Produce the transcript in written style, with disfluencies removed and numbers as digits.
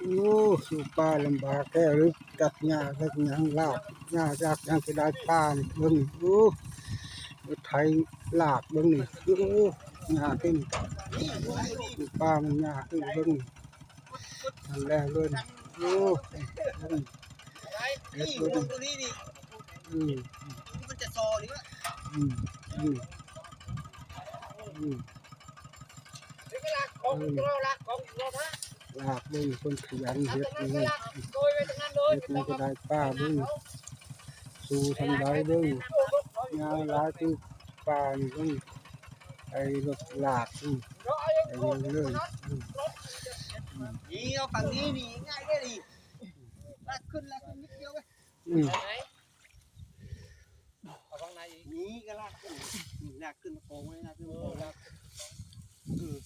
สู่ป่าลำบากแก่หรือตัดหญ้าตัดหยังลากหญ้าจากหยังไปได้ป่านี่เบิ่งรถไถลากเบิ่งนี่หญ้าขึ้นสู่ป่ามันหญ้าขึ้นเบิ่งนั่นแหละเลยเบิ่งเฮ็ดเบิ่งอืมมันจะโซนี่วะอืมอืมอืมลากเบิ่งคนขยันเฮ็ดนี่เฮ็ดนี่ก็ได้ป่าเบิ่งสู่ทำได้เบิ่งหญ้าหลายคือป่านี่เบิ่งไอ้รถลากไอ้นี่เลยนี่เอาฝั่งนี้นี่ง่ายเลยดิลากขึ้นนิดเดียวไปอืมเอาฝั่งไหนนี่ก็ลากขึ้นโค้งเลยลากขึ้นโค้งลากอืม